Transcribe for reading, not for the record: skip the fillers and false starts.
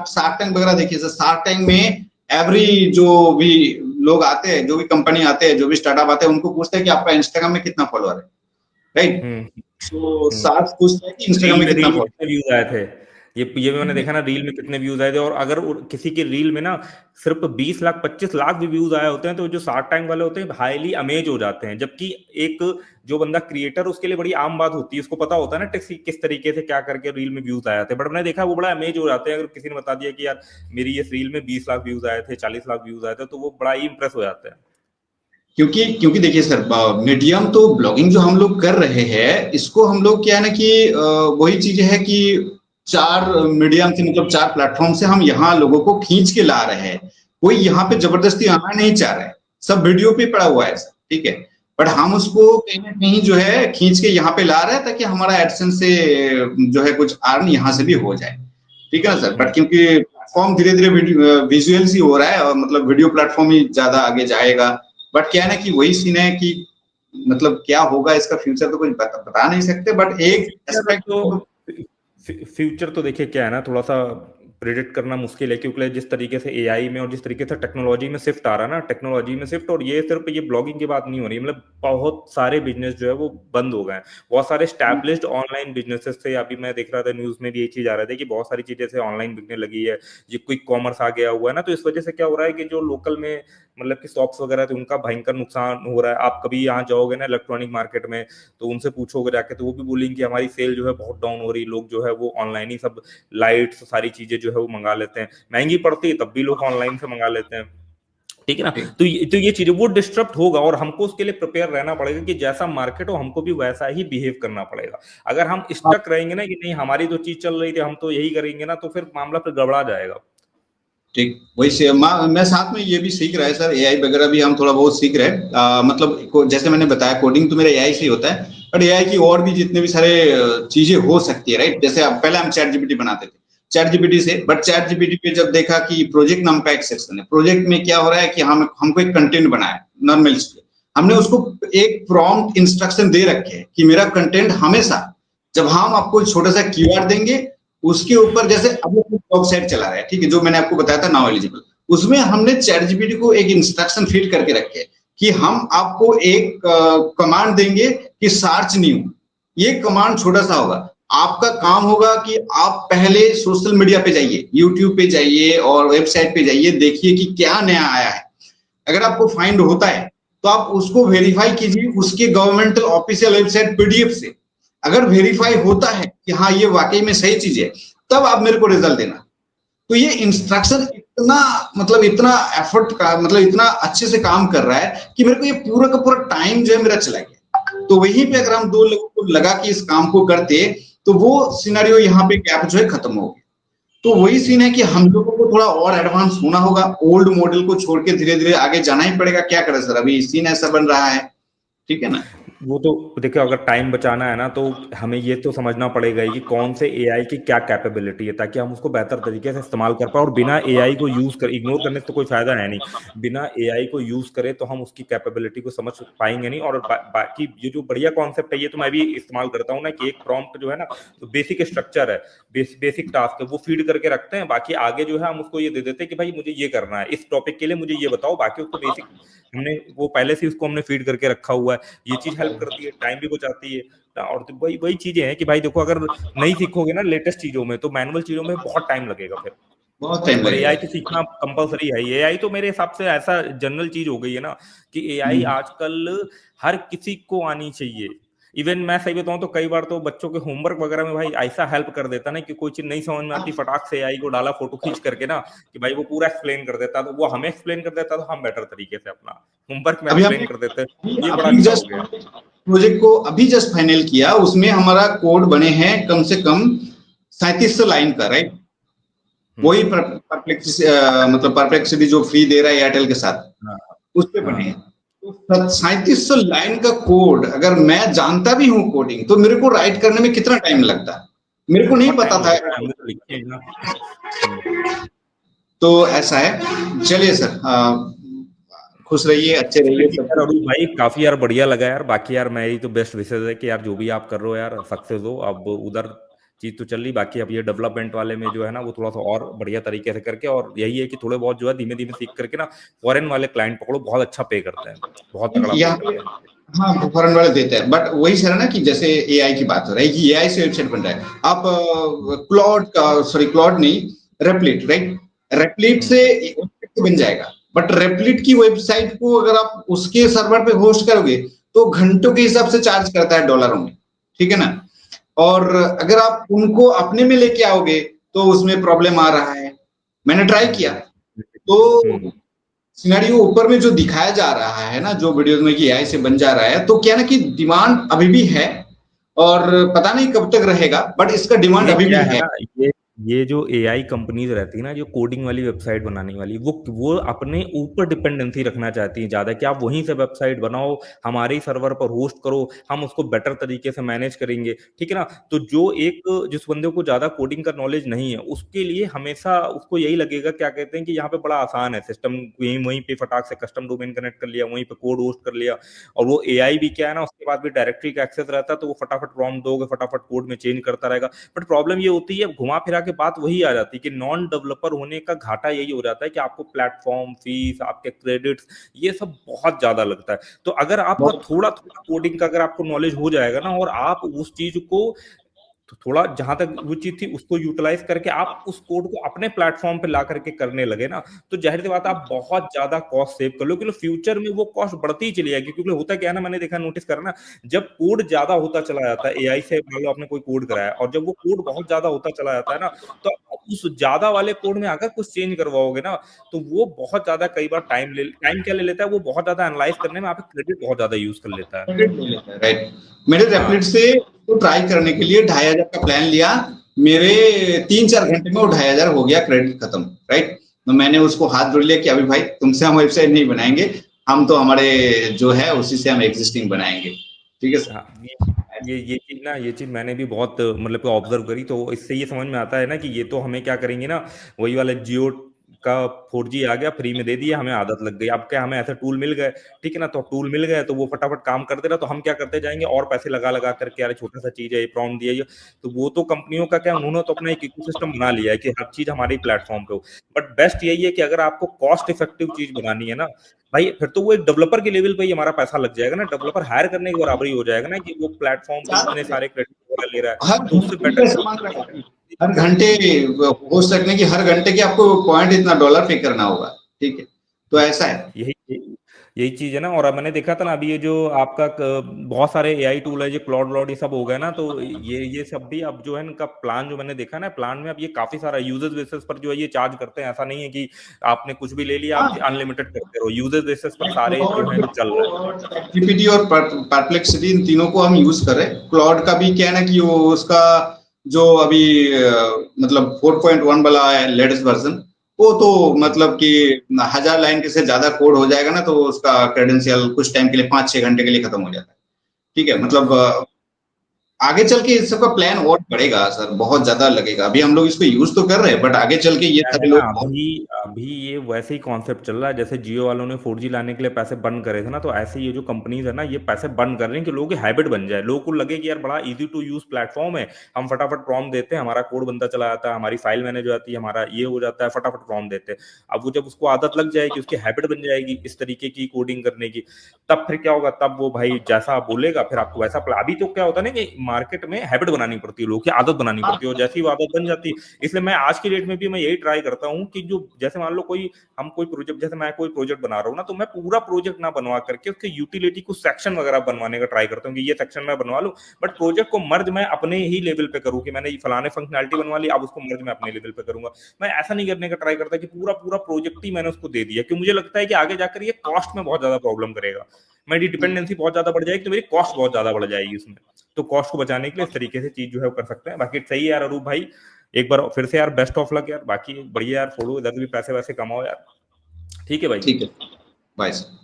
Shark tank वगैरह देखिए sir, shark tank में एवरी जो भी लोग आते हैं, जो भी कंपनी आते हैं, जो भी स्टार्टअप आते हैं, उनको पूछते हैं कि आपका इंस्टाग्राम में कितना फॉलोअर है, राइट? तो शार्क पूछता है कि इंस्टाग्राम में कितना रील में फॉलोअर। कितने व्यूज आए थे, ये भी मैंने देखा ना, रील में कितने व्यूज आए थे। और अगर किसी की रील में ना सिर्फ 20 लाख 25 लाख भी व्यूज आए होते हैं, तो जो शार्क टैंक वाले होते हैं हाईली अमेज हो जाते हैं। जबकि एक जो बंदा क्रिएटर, उसके लिए बड़ी आम बात होती है, उसको पता होता है ना किस तरीके से क्या करके रील में व्यूज आए थे, बट मैंने देखा वो बड़ा अमेज हो जाते हैं अगर किसी ने बता दिया कि यार मेरी इस रील में 20 लाख व्यूज आए थे, 40 लाख व्यूज आए थे, तो वो बड़ा ही इंप्रेस हो जाते हैं। क्योंकि देखिए सर, मीडियम तो ब्लॉगिंग जो हम लोग कर रहे हैं, इसको हम लोग क्या है ना कि वही चीजें है कि 4 मीडियम से, मतलब 4 प्लेटफॉर्म से हम यहाँ लोगों को खींच के ला रहे हैं। कोई यहाँ पे जबरदस्ती आना नहीं चाह रहा है, सब वीडियो पे पड़ा हुआ है सर, ठीक है। बट हम उसको कहीं ना कहीं जो है खींच के यहाँ पे ला रहे हैं, ताकि हमारा एडसेंस से जो है कुछ अर्न यहाँ से भी हो जाए, ठीक है ना सर। बट क्योंकि प्लेटफॉर्म धीरे धीरे विजुअल्स ही हो रहा है, और मतलब वीडियो प्लेटफॉर्म ही ज्यादा आगे जाएगा। बट क्या है ना कि वही सीन है कि मतलब क्या होगा इसका फ्यूचर तो कुछ बता नहीं सकते, बट एक एस्पेक्ट फ्यूचर तो देखिए क्या है ना, थोड़ा सा प्रिडिक्ट करना मुश्किल है, क्योंकि जिस तरीके से एआई में और जिस तरीके से टेक्नोलॉजी में शिफ्ट आ रहा है ना, टेक्नोलॉजी में शिफ्ट, और ये सिर्फ ये ब्लॉगिंग की बात नहीं हो रही, मतलब बहुत सारे बिजनेस जो है वो बंद हो गए हैं। बहुत सारे स्टैब्लिश्ड ऑनलाइन बिजनेसेस थे, अभी मैं देख रहा था न्यूज में भी ये चीज आ रहा था कि बहुत सारी चीजें से ऑनलाइन बिकने लगी है, ये क्विक कॉमर्स आ गया हुआ है ना। तो इस वजह से क्या हो रहा है कि जो लोकल में मतलब कि शॉप्स वगैरह थे, उनका भयंकर नुकसान हो रहा है। आप कभी यहाँ जाओगे ना इलेक्ट्रॉनिक मार्केट में, तो उनसे पूछोगे जाके, तो वो भी बोलेंगे कि हमारी सेल जो है बहुत डाउन हो रही है, लोग जो है वो ऑनलाइन ही सब लाइट्स सारी चीजें जो है वो मंगा लेते हैं, महंगी पड़ती है तब भी लोग ऑनलाइन से मंगा लेते हैं, ठीक है ना। तो ये चीजें वो डिस्टर्ब होगा, और हमको उसके लिए प्रिपेयर रहना पड़ेगा कि जैसा मार्केट हो हमको भी वैसा ही बिहेव करना पड़ेगा। अगर हम स्टक रहेंगे ना कि नहीं हमारी तो चीज चल रही थी हम तो यही करेंगे ना, तो फिर मामला फिर गड़बड़ा जाएगा। ठीक, वही से मैं साथ में ये भी सीख रहा है सर, एआई वगैरह भी हम थोड़ा बहुत सीख रहे हैं। मतलब जैसे मैंने बताया, कोडिंग तो मेरा एआई से ही होता है, बट एआई की और भी जितने भी सारे चीजें हो सकती है, राइट। जैसे अब पहले हम चैट जीपीटी बनाते थे, चैट जीपीटी से, बट चैट जीपीटी पे जब देखा कि प्रोजेक्ट नाम का एक सेक्शन है, प्रोजेक्ट में क्या हो रहा है कि हमको एक कंटेंट बनाया है नॉर्मल, हमने उसको एक प्रॉम्प्ट इंस्ट्रक्शन दे रखे हैं कि मेरा कंटेंट हमेशा, जब हम आपको छोटा सा कीवर्ड देंगे, उसके ऊपर, जैसे अब वेबसाइट चला रहा है, ठीक है, जो मैंने आपको बताया था नाउ एलिजिबल, उसमें हमने चैट जीपीटी को एक इंस्ट्रक्शन फीड करके रखे कि हम आपको एक कमांड देंगे कि सर्च न्यू। ये कमांड छोटा सा होगा, आपका काम होगा कि आप पहले सोशल मीडिया पे जाइए, यूट्यूब पे जाइए और वेबसाइट पे जाइए, देखिए कि क्या नया आया है। अगर आपको फाइंड होता है तो आप उसको वेरीफाई कीजिए उसके गवर्नमेंटल ऑफिशियल वेबसाइट पीडीएफ से। अगर वेरीफाई होता है कि हाँ ये वाकई में सही चीज है, तब आप मेरे को रिजल्ट देना। तो ये इंस्ट्रक्शन इतना, मतलब इतना एफर्ट का, मतलब इतना अच्छे से काम कर रहा है कि मेरे को ये पूरा का पूरा टाइम जो है मेरा चला गया। तो वहीं पे अगर हम 2 लोगों को लगा कि इस काम को करते, तो वो सिनेरियो यहाँ पे गैप जो है खत्म हो गया। तो वही सीन है कि हम लोगों को थोड़ा और एडवांस होना होगा, ओल्ड मॉडल को छोड़ के धीरे धीरे आगे जाना ही पड़ेगा। क्या करें सर, अभी सीन ऐसा बन रहा है, ठीक है ना। वो तो देखिए, अगर टाइम बचाना है ना, तो हमें ये तो समझना पड़ेगा ही कि कौन से एआई की क्या कैपेबिलिटी है, ताकि हम उसको बेहतर तरीके से इस्तेमाल कर पाए। और बिना एआई को यूज कर इग्नोर करने से तो कोई फायदा है नहीं। बिना एआई को यूज करे तो हम उसकी कैपेबिलिटी को समझ पाएंगे नहीं। और बाकी ये जो बढ़िया कॉन्सेप्ट है, ये तो मैं भी इस्तेमाल करता हूँ ना, कि एक प्रॉम्प्ट जो है ना, तो बेसिक स्ट्रक्चर है, बेसिक टास्क है, वो फीड करके रखते हैं। बाकी आगे जो है हम उसको ये दे देते हैं कि भाई मुझे ये करना है, इस टॉपिक के लिए मुझे ये बताओ। बाकी उसको बेसिक हमने वो पहले से उसको हमने फीड करके रखा हुआ है। ये चीज हेल्प करती है, टाइम भी बचाती है। और तो वही वही चीजें हैं कि भाई देखो, अगर नहीं सीखोगे ना लेटेस्ट चीजों में, तो मैनुअल चीजों में बहुत टाइम लगेगा फिर। बहुत टाइम और लगेगा। एआई तो सीखना कंपलसरी है। एआई तो मेरे हिसाब से ऐसा जनरल चीज हो गई है ना, कि एआई आजकल हर किसी को आनी चाहिए। इवन मैं सही बताऊं तो कई बार तो बच्चों के होमवर्क वगैरह में भाई ऐसा हेल्प कर देता ना, कि कोई चीज नहीं समझ में आती, फटाक से एआई को डाला फोटो खींच करके ना, कि भाई वो पूरा एक्सप्लेन कर देता, तो वो हमें एक्सप्लेन कर देता, तो हम बेटर तरीके से अपना होमवर्क में अभी हमने एक्सप्लेन कर देते। ये बड़ा अभी अच्छा हो जस्ट गया। प्रोजेक्ट को अभी जस्ट फाइनल किया, उसमें हमारा कोड बने हैं कम से कम 3700 लाइन का, राइट। वही मतलब परप्लेक्सिटी जो फ्री दे रहा है एयरटेल के साथ, हाँ उस पे बने हैं। तो 3700 लाइन का कोड अगर मैं जानता भी हूँ कोडिंग, तो मेरे को राइट करने में कितना टाइम लगता, मेरे को नहीं बहुत पता टाइम था। लगेगा, हमने तो लिखे हैं ना। तो ऐसा है, चलिए सर, खुश रहिए, अच्छे चलिए रहिए, ठीक सब है कुछ। अरुण भाई, काफी यार बढ़िया लगा यार। बाकी यार मेरी तो बेस्ट विशेष है कि यार जो भी आप कर रहे हो यार सक्सेस हो। अब उधर चीज तो चल रही, बाकी अब ये डेवलपमेंट वाले में जो है ना वो थोड़ा सा और बढ़िया तरीके से करके, और यही है कि थोड़े बहुत जो है धीमे धीमे सीख करके ना फॉरेन वाले क्लाइंट पकड़ो, बहुत अच्छा पे करते हैं, बहुत तगड़ा पे यहाँ पे करते हैं। हाँ फॉरेन वाले देते हैं, बट वही सर है ना कि जैसे एआई की बात हो रही है कि एआई से वेबसाइट बन रहा है, आप क्लॉड का, सॉरी क्लॉड नहीं, रेप्लिट, राइट, रेप्लिट से हम्म। वेबसाइट तो बन जाएगा, बट रेप्लिट की वेबसाइट को अगर आप उसके सर्वर पे होस्ट करोगे तो घंटों के हिसाब से चार्ज करता है डॉलरों में, ठीक है ना। और अगर आप उनको अपने में लेके आओगे तो उसमें प्रॉब्लम आ रहा है। मैंने ट्राई किया हम्म। तो सिनेरियो ऊपर में जो दिखाया जा रहा है ना, जो वीडियोस में कि एआई से बन जा रहा है, तो क्या ना कि डिमांड अभी भी है और पता नहीं कब तक रहेगा, बट इसका डिमांड ये अभी भी क्या है है। ना, ये जो एआई कंपनीज रहती है ना, जो कोडिंग वाली वेबसाइट बनाने वाली, वो अपने ऊपर डिपेंडेंसी रखना चाहती है ज्यादा, कि आप वहीं से वेबसाइट बनाओ, हमारे ही सर्वर पर होस्ट करो, हम उसको बेटर तरीके से मैनेज करेंगे, ठीक है ना। तो जो एक, जिस बंदे को ज्यादा कोडिंग का नॉलेज नहीं है, उसके लिए हमेशा उसको यही लगेगा, क्या कहते हैं कि यहाँ पे बड़ा आसान है सिस्टम, वहीं पे फटाक से कस्टम डोमेन कनेक्ट कर लिया, वहीं पे कोड होस्ट कर लिया, और वो एआई भी क्या है ना, उसके बाद भी डायरेक्टरी का एक्सेस रहता है, तो वो फटाफट प्रॉम्प्ट दोगे, फटाफट कोड में चेंज करता रहेगा। बट प्रॉब्लम ये होती है, घुमा फिरा के बात वही आ जाती है कि नॉन डेवलपर होने का घाटा यही हो जाता है कि आपको प्लेटफॉर्म फीस, आपके क्रेडिट्स, ये सब बहुत ज्यादा लगता है। तो अगर आपका थोड़ा थोड़ा कोडिंग का अगर आपको नॉलेज हो जाएगा ना, और आप उस चीज को तो थोड़ा जहां तक वो चीज थी उसको यूटिलाइज करके आप उस कोड को अपने प्लेटफॉर्म पे ला करके करने लगे ना, तो जाहिर सी बात है आप बहुत ज्यादा कॉस्ट सेव कर लो, क्योंकि फ्यूचर में वो कॉस्ट बढ़ती ही चली जाएगी। क्योंकि होता क्या है ना, मैंने देखा, नोटिस करा ना, जब कोड ज्यादा होता चला जाता है एआई से, मान लो आपने कोई कोड कराया, और जब वो कोड बहुत ज्यादा होता चला जाता है ना, तो उस ज्यादा वाले कोड में अगर कुछ चेंज करवाओगे ना, तो वो बहुत ज्यादा कई बार टाइम क्या ले लेता है, वो बहुत ज्यादा एनालाइज करने में आपका क्रेडिट बहुत ज्यादा यूज कर लेता है। राइट, मैंने रेपलिट हाँ, से तो ट्राई करने के लिए 2,500 का प्लान लिया, मेरे 3-4 घंटे में वो 2,500 हो गया, क्रेडिट खत्म, राइट। तो मैंने उसको हाथ जोड़ लिया कि अभी भाई तुमसे हम वेबसाइट नहीं बनाएंगे, हम तो हमारे जो है उसी से हम एग्जिस्टिंग बनाएंगे, ठीक है सर। हाँ, ये चीज ना, ये चीज मैंने भी बहुत मतलब कि ऑब्जर्व करी, तो इससे ये समझ में आता है ना कि ये तो हमें क्या करेंगे ना, वही वाला जियो का 4G आ गया, फ्री में दे दिया, हमें आदत लग गई। अब क्या, हमें ऐसे टूल मिल गए, ठीक है ना, तो टूल मिल गए तो वो फटाफट काम कर दे रहा, तो हम क्या करते जाएंगे और पैसे लगा लगा करके, यार छोटा सा चीज है, ये प्रॉम्प्ट दिया ये, तो वो तो कंपनियों का क्या, उन्होंने तो अपना एक इकोसिस्टम बना लिया है कि हर चीज हमारी प्लेटफॉर्म पे हो। बट बेस्ट यही है कि अगर आपको कॉस्ट इफेक्टिव चीज बनानी है ना भाई, फिर तो वो एक डेवलपर के लेवल पे ही हमारा पैसा लग जाएगा ना, डेवलपर हायर करने के बराबर ही हो जाएगा ना, कि वो प्लेटफॉर्म पे इतने सारे क्रेडिट वगैरह ले रहा हर है, तो उससे घंटे बेटर का सामान रखा है, हर घंटे हो सकते हैं कि हर घंटे के आपको पॉइंट इतना डॉलर पे करना होगा, ठीक है, तो ऐसा है। यही यही चीज है ना। और अब मैंने देखा था ना, अभी ये जो आपका बहुत सारे एआई टूल है, जो क्लॉड व्लॉड ये सब हो गए ना, तो ये सब भी अब जो है इनका प्लान जो मैंने देखा ना, प्लान में अब ये काफी सारा यूजर्स बेसिस पर जो है ये चार्ज करते हैं। ऐसा नहीं है कि आपने कुछ भी ले लिया, आप हाँ, अनलिमिटेड करते रहो, यूजर्स बेसिस पर सारे जो है चल रहे हैं। जीपीटी और परप्लेक्सिटी, इन तीनों को हम यूज कर रहे हैं। क्लॉड का भी क्या है ना कि वो उसका जो अभी मतलब 4.1 वाला है लेटेस्ट वर्जन, वो तो मतलब कि 1,000 लाइन के से ज्यादा कोड हो जाएगा ना, तो उसका क्रेडेंशियल कुछ टाइम के लिए, 5-6 घंटे के लिए खत्म हो जाता है, ठीक है। मतलब आगे चल के इस सबका प्लान और बढ़ेगा सर, बहुत ज्यादा लगेगा। अभी हम लोग इसको यूज तो कर रहे हैं, बट आगे चल के ये क्या है सारे ना, लोग बहुत। अभी अभी ये वैसे ही कॉन्सेप्ट चल रहा है, जैसे जियो वालों ने 4G लाने के लिए पैसे बंद करे थे ना, तो ऐसे ये जो कंपनीज है ना, ये पैसे बंद कर रहे हैं कि लोगों की हैबिट बन जाए, लोगों को लगे कि यार बड़ा इजी टू यूज प्लेटफॉर्म है, हम फटाफट प्रॉम्प्ट देते हैं, हमारा कोड बनता चला जाता है, हमारी फाइल मैनेज हो जाती है, हमारा ये हो जाता है, फटाफट प्रॉम्प्ट देते हैं। अब वो जब उसको आदत लग जाएगी, उसकी हैबिट बन जाएगी इस तरीके की कोडिंग करने की, तब फिर क्या होगा, तब वो भाई जैसा आप बोलेगा फिर आपको वैसा अभी तो क्या होता है ना कि मार्केट में हैबिट बनानी पड़ती है, लोगों की आदत बनानी पड़ती है, और जैसी वो आदत बन जाती है, इसलिए मैं आज की डेट में भी मैं यही ट्राई करता हूँ कि जो जैसे मान लो कोई, हम कोई प्रोजेक्ट, जैसे मैं कोई प्रोजेक्ट बना रहा हूँ ना, तो मैं पूरा प्रोजेक्ट ना बनवा करके उसके यूटिलिटी को सेक्शन वगैरह बनवाने का ट्राई करता हूँ कि ये सेक्शन मैं बनवा लूँ, बट प्रोजेक्ट को मर्ज मैं अपने ही लेवल पे करूँ, कि मैंने ये फलाने फंक्शनैलिटी बनवा ली, अब उसको मर्ज मैं अपने लेवल पे करूंगा। मैं ऐसा नहीं करने का ट्राई करता कि पूरा पूरा प्रोजेक्ट ही मैंने उसको दे दिया, क्योंकि मुझे लगता है कि आगे जाकर ये कॉस्ट में बहुत ज्यादा प्रॉब्लम करेगा, मेरी डिपेंडेंसी बहुत ज्यादा बढ़ जाएगी, तो मेरी कॉस्ट बहुत ज्यादा बढ़ जाएगी उसमें। तो कॉस्ट को बचाने के लिए इस तरीके से चीज जो है वो कर सकते हैं। बाकी सही है यार अरूप भाई, एक बार फिर से यार बेस्ट ऑफ लक यार, बाकी बढ़िया यार, फोड़ो इधर भी पैसे वैसे कमाओ यार। ठीक है भाई। ठीक है, बाय सर।